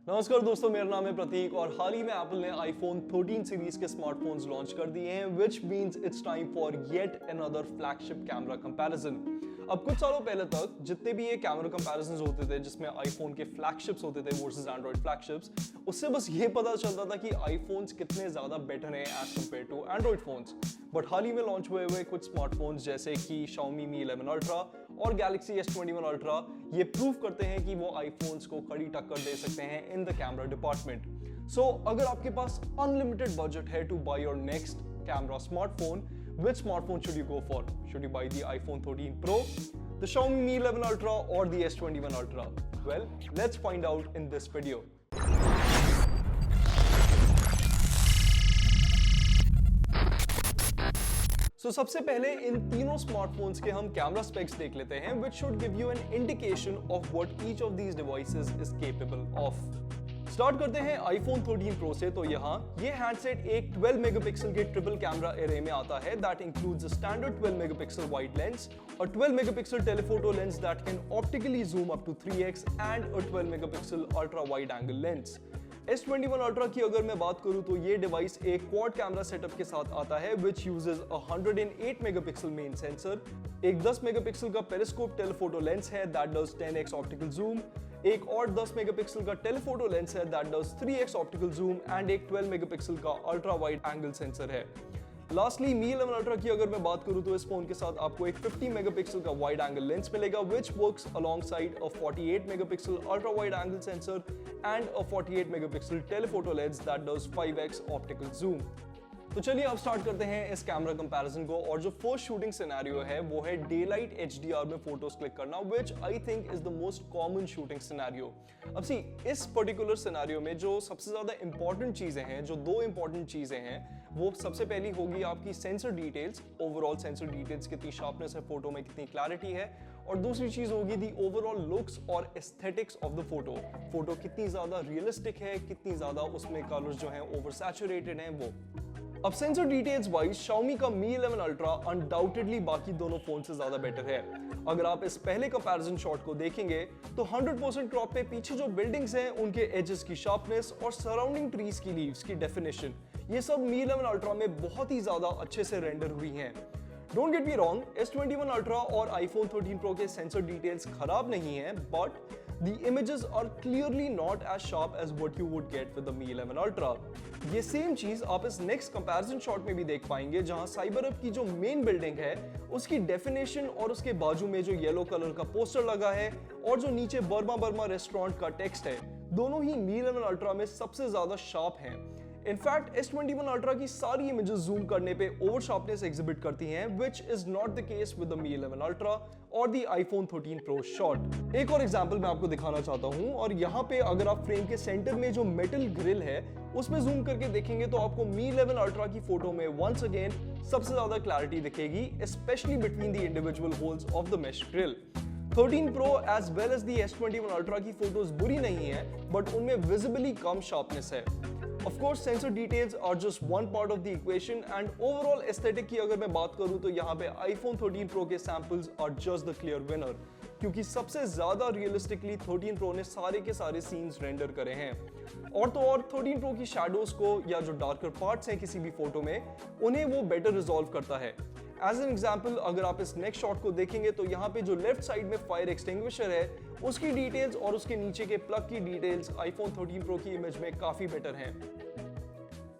नमस्कार दोस्तों, मेरा नाम है प्रतीक और हाल ही में एप्पल ने आईफोन 13 सीरीज के स्मार्टफोन्स लॉन्च कर दिए हैं, which means it's time for yet another flagship camera comparison। अब कुछ सालों पहले तक जितने भी ये कैमरा कंपैरिजंस होते थे जिसमें आईफोन के फ्लैगशिप्स होते थे वर्सेस एंड्रॉइड फ्लैगशिप्स, उससे बस ये पता चलता था कि आईफोन्स कितने ज्यादा बेटर हैं as compare to Android phones. But हाल ही में लॉन्च हुए कुछ स्मार्टफोन्स जैसे कि Xiaomi Mi 11 Ultra और Galaxy S21 Ultra ये प्रूव करते हैं कि वो आईफोन्स को कड़ी टक्कर दे सकते हैं in the camera department. So अगर आपके पास अनलिमिटेड बजट है to buy your next camera smartphone, which smartphone should you go for? Should you buy the iPhone 13 Pro, the Xiaomi Mi 11 Ultra or the S21 Ultra? Well, let's find out in this video. So सबसे पहले इन तीनों smartphones के हम camera specs देख लेते हैं, which should give you an indication of what each of these devices is capable of. Start करते हैं आईफोन 13 प्रो से। तो यहाँ ये हैंडसेट एक 12 मेगापिक्सल के ट्रिपल कैमरा एरे में आता है that includes a standard 12 megapixel wide lens, a 12 megapixel telephoto lens that can optically zoom up to 3x and a 12 megapixel ultra wide angle lens. S21 Ultra की अगर मैं बात करूं तो ये डिवाइस एक क्वाड कैमरा सेटअप के साथ आता है which uses a 108 megapixel main sensor, एक 10 मेगापिक्सल का पेरिस्कोप टेलीफोटो लेंस है that does 10x optical zoom, एक और 10 मेगापिक्सल का टेलीफोटो लेंस है that does 3x optical zoom and एक 12 मेगापिक्सल का अल्ट्रा वाइड एंगल सेंसर है। लास्टली Mi 11 Ultra की अगर मैं बात करूं तो इस फोन के साथ आपको एक 50 मेगापिक्सल का वाइड एंगल लेंस मिलेगा which works alongside a 48 megapixel ultra wide angle sensor and a 48 megapixel telephoto lens that does 5x optical zoom. तो चलिए अब स्टार्ट करते हैं इस कैमरा कंपैरिजन को और जो फर्स्ट शूटिंग सिनेरियो है वो है डे लाइट HDR में फोटोज क्लिक करना which I think is the most common shooting scenario। अब सी इस पर्टिकुलर सिनेरियो में जो सबसे ज्यादा इंपॉर्टेंट चीजें हैं, जो दो इंपॉर्टेंट चीजें हैं, वो सबसे पहली होगी आपकी sensor details, overall sensor details, कितनी शार्पनेस है फोटो में, कितनी क्लैरिटी है, और दूसरी चीज होगी दी ओवरऑल लुक्स और एस्थेटिक्स ऑफ द फोटो कितनी ज्यादा रियलिस्टिक है, कितनी ज्यादा उसमें कलर्स जो हैं ओवर सैचुरेटेड हैं वो। अब सेंसर डिटेल्स वाइज Xiaomi का Mi 11 Ultra अनडाउटेडली बाकी दोनों फोन से ज्यादा बेटर है। अगर आप इस पहले कंपैरिजन शॉट को देखेंगे तो 100% क्रॉप पे पीछे जो बिल्डिंग्स हैं उनके एजेस की शार्पनेस और सराउंडिंग ट्रीज की लीव्स की डेफिनेशन, ये सब Mi 11 Ultra में बहुत ही ज्यादा अच्छे से रेंडर हुई हैं। Don't get me wrong, S21 Ultra और iPhone 13 Pro के सेंसर डिटेल्स खराब नहीं हैं, but the images are clearly not as sharp as what you would get with the Mi 11 Ultra। ये सेम चीज आप इस नेक्स्ट कंपैरिजन शॉट में भी देख पाएंगे जहां साइबरअप की जो मेन बिल्डिंग है उसकी डेफिनेशन और उसके बाजू में जो येलो कलर का पोस्टर लगा है और जो नीचे बर्मा रेस्टोरेंट का टेक्स्ट है, दोनों ही Mi 11 Ultra में सबसे ज्यादा शार्प हैं। इनफैक्ट S21 Ultra की सारी इमेजेस जूम करने पे ओवर शार्पनेस एग्जिबिट करती हैं which is not the case with the Mi 11 Ultra और the iPhone 13 Pro शॉट। एक और एग्जांपल मैं आपको दिखाना चाहता हूं और यहाँ पे अगर आप फ्रेम के सेंटर में जो मेटल ग्रिल है उसमें जूम करके देखेंगे तो आपको Mi 11 Ultra की फोटो में वंस अगेन सबसे ज्यादा क्लैरिटी दिखेगी, specially between the individual holes of the mesh grill. 13 Pro as well as the S21 Ultra की फोटोज बुरी नहीं है बट उनमें विजिबली कम शार्पनेस है। Of course, sensor details are just one part of the equation and overall aesthetic की अगर मैं बात करूं तो यहाँ पे iPhone 13 Pro के samples are just the clear winner क्योंकि सबसे ज्यादा रियलिस्टिकली 13 Pro ने सारे के सारे सीन्स रेंडर करे हैं। और तो और 13 Pro की शैडोज को या जो डार्कर पार्ट्स हैं किसी भी फोटो में उन्हें वो बेटर रिजॉल्व करता है। एज एन एग्जाम्पल अगर आप इस नेक्स्ट शॉट को देखेंगे तो यहाँ पे जो लेफ्ट साइड में फायर एक्सटिंग्विशर है उसकी डिटेल्स और उसके नीचे के प्लग की डिटेल्स iPhone 13 Pro की इमेज में काफी बेटर हैं।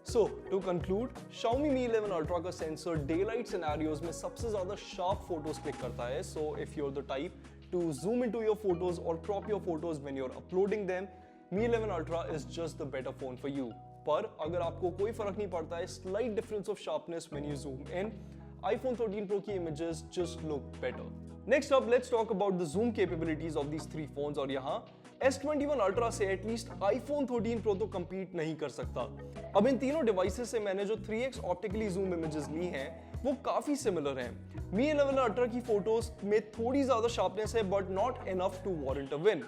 So, to conclude, Xiaomi Mi 11 Ultra का सेंसर डे लाइट सिनेरियोज में सबसे ज्यादा शार्प फोटोज क्लिक करता है। So, if you're the type to zoom into your photos or crop your photos when you're uploading them, Mi 11 Ultra is just the better phone for you। पर अगर आपको कोई फर्क नहीं पड़ता है, slight difference of sharpness when you zoom in, iPhone 13 Pro की images just look better। Next up, let's talk about the zoom capabilities of these three phones और यहाँ S21 Ultra से एटलीस्ट iPhone 13 Pro तो compete नहीं कर सकता। अब इन तीनों डिवाइसेस से मैंने जो 3x ऑप्टिकली जूम इमेजेस ली हैं वो काफी सिमिलर हैं। Mi 11 Ultra की फोटोज में थोड़ी ज्यादा शार्पनेस है but not enough to warrant a win.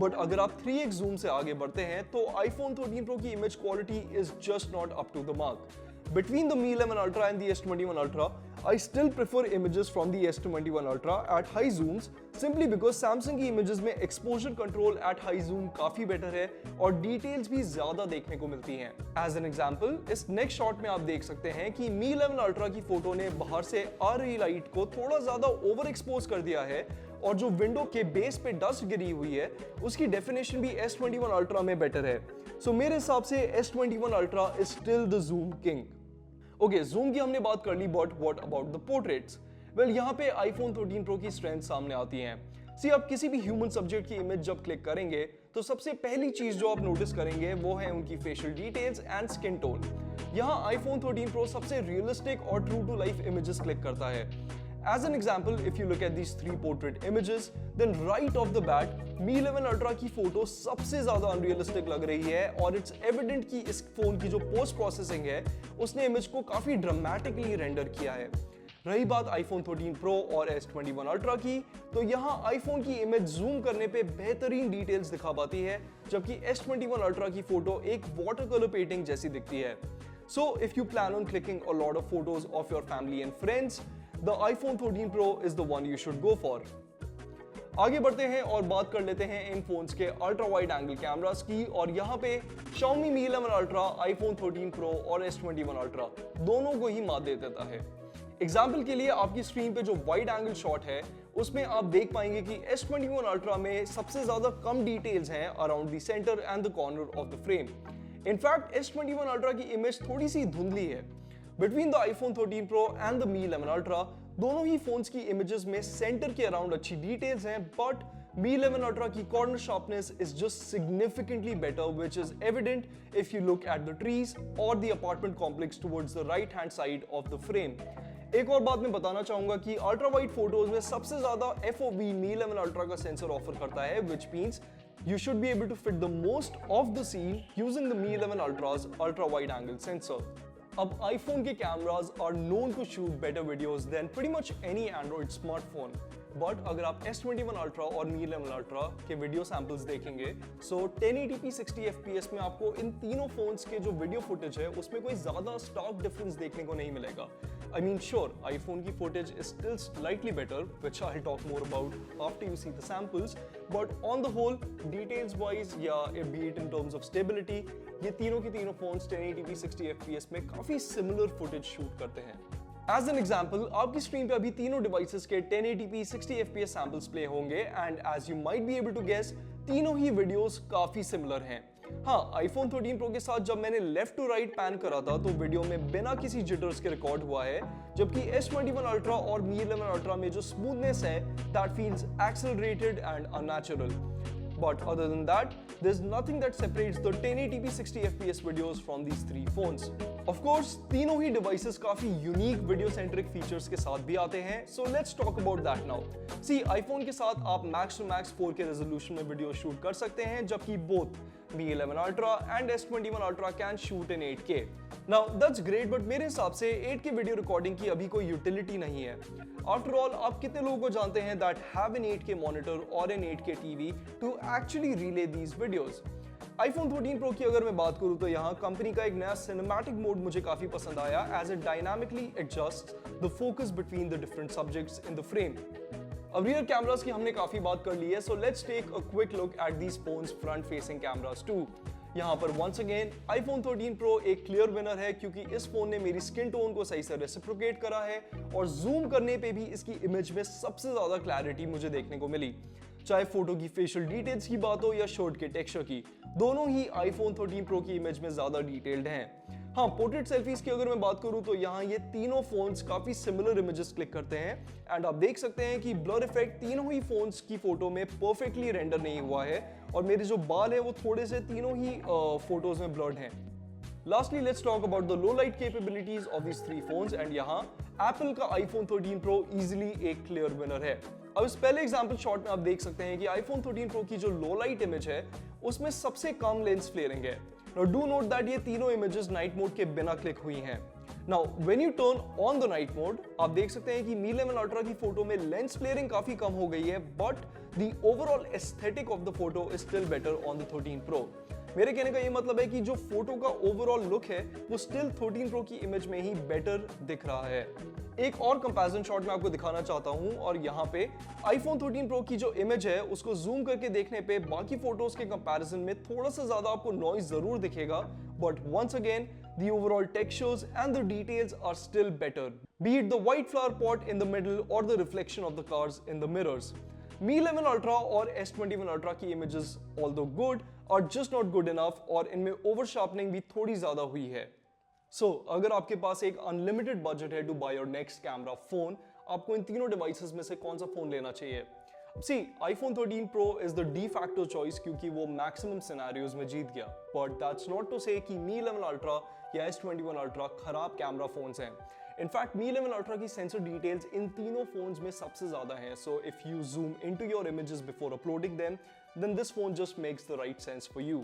But अगर आप 3x जूम से आगे बढ़ते हैं तो iPhone 13 Pro की image quality is just not up to the mark. Between the Mi 11 Ultra and the S21 Ultra, I still prefer images from the S21 Ultra at high zooms simply because Samsung की images में exposure control at high zoom काफी better है और details भी ज्यादा देखने को मिलती हैं। As an example, इस next shot में आप देख सकते हैं कि Mi 11 Ultra की फोटो ने बाहर से आ रही लाइट को थोड़ा ज्यादा ओवर एक्सपोज कर दिया है और जो विंडो के बेस पे डस्ट गिरी हुई है उसकी डेफिनेशन भी S21 Ultra में बेटर है। सो मेरे हिसाब से S21 Ultra is still the zoom king। Okay, zoom की हमने बात कर ली, but what about the portraits? Well, यहाँ पे iPhone 13 Pro की स्ट्रेंथ सामने आती हैं। सी, आप किसी भी ह्यूमन सब्जेक्ट की इमेज जब क्लिक करेंगे तो सबसे पहली चीज जो आप नोटिस करेंगे वो है उनकी facial details and skin tone. यहाँ iPhone 13 Pro सबसे रियलिस्टिक और true to life images click करता है। As an example, if you look at these 3 portrait images, then right off the bat, Mi 11 Ultra की फोटो सबसे ज्यादा unrealistic लग रही है और इट्स एविडेंट कि इस फोन की जो पोस्ट प्रोसेसिंग है उसने इमेज को काफी ड्रामेटिकली रेंडर किया है। रही बात iPhone 13 Pro और S21 Ultra की, तो यहाँ iPhone की इमेज जूम करने पे बेहतरीन डिटेल्स दिखा पाती है, जबकि S21 Ultra की फोटो एक वाटर कलर पेंटिंग जैसी दिखती है। So if you plan on clicking a lot of photos of your family and friends, the iPhone 13 Pro is the one you should go for। आगे बढ़ते हैं और बात कर लेते हैं इन फोन्स के अल्ट्रा वाइड एंगल कैमरास की, और यहाँ पे Xiaomi Mi 11 Ultra, iPhone 13 Pro और S21 Ultra दोनों को ही मात दे देता है। एग्जाम्पल के लिए आपकी स्क्रीन पे जो वाइड एंगल शॉट है उसमें आप देख पाएंगे कि S21 Ultra में सबसे ज्यादा कम डिटेल्स हैं around the centre and the corner of the frame. In fact S21 Ultra की इमेज थोड़ी सी धुंधली है। Between the iPhone 13 Pro and the Mi 11 Ultra, दोनों ही फोन्स की इमेजेस में सेंटर के अराउंड अच्छी डिटेल्स हैं, बट Mi 11 Ultra की corner sharpness is just significantly better, which is evident if you look at the trees or the apartment complex towards the right hand side of the frame। एक और बात मैं बताना चाहूंगा कि ultra wide photos में सबसे ज्यादा FOV Mi 11 Ultra का सेंसर ऑफर करता है, which means you should be able to fit the most of the scene using the Mi 11 Ultra's ultra wide angle sensor। अब iPhone के cameras are known to shoot better videos than pretty much any Android smartphone, but अगर आप S21 Ultra और Mi 11 Ultra के video samples देखेंगे, सो 1080p 60 fps में आपको इन तीनों फोन्स के जो वीडियो फुटेज है उसमें कोई ज्यादा स्टार्क डिफरेंस देखने को नहीं मिलेगा। I mean, sure, iPhone की footage is still slightly better, which I'll talk more about after you see the samples, but on the whole, details-wise, yeah, be it in terms of stability, ये तीनों की तीनों phones 1080p 60 fps में काफी similar footage shoot करते हैं। As an example, आपकी screen पे अभी तीनों डिवाइसेस के 1080p 60 fps सैंपल्स प्ले होंगे, and as you might be able to guess, तीनों ही वीडियोस काफी सिमिलर हैं। हाँ, iPhone 13 Pro के साथ जब मैंने लेफ्ट टू राइट पैन करा था तो वीडियो में बिना किसी जिटर्स के रिकॉर्ड हुआ है, जबकि S21 Ultra और Mi 11 Ultra में जो स्मूथनेस है that feels accelerated and unnatural। But other than that, there's nothing that separates the 1080p 60 fps videos from these three phones। Of course, तीनों ही devices काफी unique video centric features के साथ भी आते हैं, so let's talk about that now। See, iPhone के साथ आप max to max 4K resolution में वीडियो शूट कर सकते हैं, जबकि both Mi 11 Ultra and S21 Ultra can shoot in 8K। Now that's great, but मेरे हिसाब से 8K वीडियो रिकॉर्डिंग की अभी कोई यूटिलिटी नहीं है। After all, आप कितने लोगों को जानते हैं that have an 8K monitor or an 8K TV to actually relay these videos? iPhone 13 Pro की अगर मैं बात करूं तो यहाँ कंपनी का एक नया सिनेमैटिक मोड मुझे काफी पसंद आया, as it dynamically adjusts the focus between the different subjects in the frame। अब रियर कैमरास की हमने काफी बात कर ली है, so let's take a quick look at these phones front facing cameras too। यहाँ पर once again iPhone 13 Pro एक क्लियर विनर है, क्योंकि इस फोन ने मेरी स्किन टोन को सही से रेसिप्रोकेट करा है और जूम करने पे भी इसकी इमेज में सबसे ज्यादा क्लैरिटी मुझे देखने को मिली। चाहे फोटो की फेशियल डिटेल्स की बात हो या शॉट के टेक्सचर की, दोनों ही iPhone 13 Pro की इमेज में ज्यादा डिटेल्ड हैं। हाँ, पोर्ट्रेट सेल्फीज की अगर मैं बात करूं तो यहाँ ये तीनों फोन्स काफी सिमिलर इमेजेस क्लिक करते हैं, एंड आप देख सकते हैं कि ब्लर इफेक्ट तीनों ही फोन्स की फोटो में परफेक्टली रेंडर नहीं हुआ है, और मेरे जो बाल है वो थोड़े से तीनों ही फोटोज में ब्लर्ड हैं। Lastly, let's talk about the low light capabilities of these three phones, and यहाँ Apple का iPhone 13 Pro easily एक क्लियर विनर है। अब इस पहले एग्जांपल शॉट में आप देख सकते हैं कि iPhone 13 Pro की जो लो लाइट इमेज है उसमें सबसे कम लेंस फ्लेयरिंग है। Now do note that ये तीनों इमेजेस नाइट मोड के बिना क्लिक हुई हैं। Now when you turn on the night mode, आप देख सकते हैं कि Mi 11 Ultra की फोटो में लेंस फ्लेयरिंग काफी कम हो गई है, but the overall aesthetic of the photo is still better on the 13 Pro। मेरे कहने का ये मतलब है कि जो फोटो का ओवरऑल लुक है वो स्टिल 13 Pro की इमेज में ही बेटर दिख रहा है। एक और कंपैरिजन शॉट मैं आपको दिखाना चाहता हूं और यहाँ पे iPhone 13 Pro की जो इमेज है उसको जूम करके देखने पे बाकी फोटोज के कंपैरिजन में थोड़ा सा ज्यादा आपको नॉइज जरूर दिखेगा, but once again the overall textures and the details are still better, be it the white flower pot in the middle or the reflection of the cars in the mirrors. Mi 11 Ultra और S21 Ultra की images although good are just not good enough और इनमें over sharpening भी थोड़ी ज्यादा हुई है। So, अगर आपके पास एक अनलिमिटेड बजट है to buy your next camera phone, आपको इन तीनों डिवाइसेस में से कौन सा फोन लेना चाहिए? See, iPhone 13 Pro is the de facto choice क्योंकि वो मैक्सिमम सिनेरियोज में जीत गया, but that's not to say कि Mi 11 Ultra या S21 Ultra खराब कैमरा फोन्स हैं। In fact, Mi 11 Ultra की सेंसर डिटेल्स इन तीनों फोन्स में सबसे ज्यादा हैं, so if you zoom into your images before uploading them, then this phone just makes the right sense for you.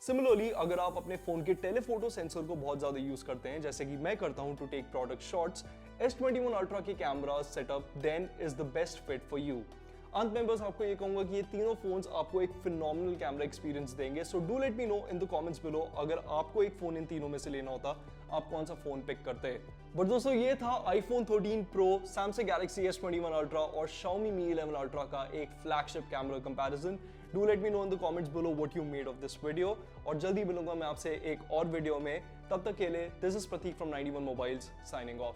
Similarly अगर आप अपने फोन के टेलीफोटो सेंसर को बहुत ज्यादा यूज करते हैं, जैसे कि मैं करता हूं to take product shots, S21 Ultra के camera setup then is the best fit for you. अंत में बस आपको ये कहूंगा कि ये तीनों फोन्स आपको एक फिनोमिनल कैमरा एक्सपीरियंस देंगे, so do let me know in the comments below अगर आपको एक फोन इन तीनों में से लेना होता, आप कौन सा फोन पिक करते हैं। बट दोस्तों ये था iPhone 13 Pro, Samsung Galaxy S21 Ultra और Xiaomi Mi 11 Ultra का एक flagship camera comparison. Do let me know in the comments below what you made of this video, और जल्दी मिलूंगा मैं आपसे एक और वीडियो में। तब तक के लिए this is Prateek from 91 mobiles signing of.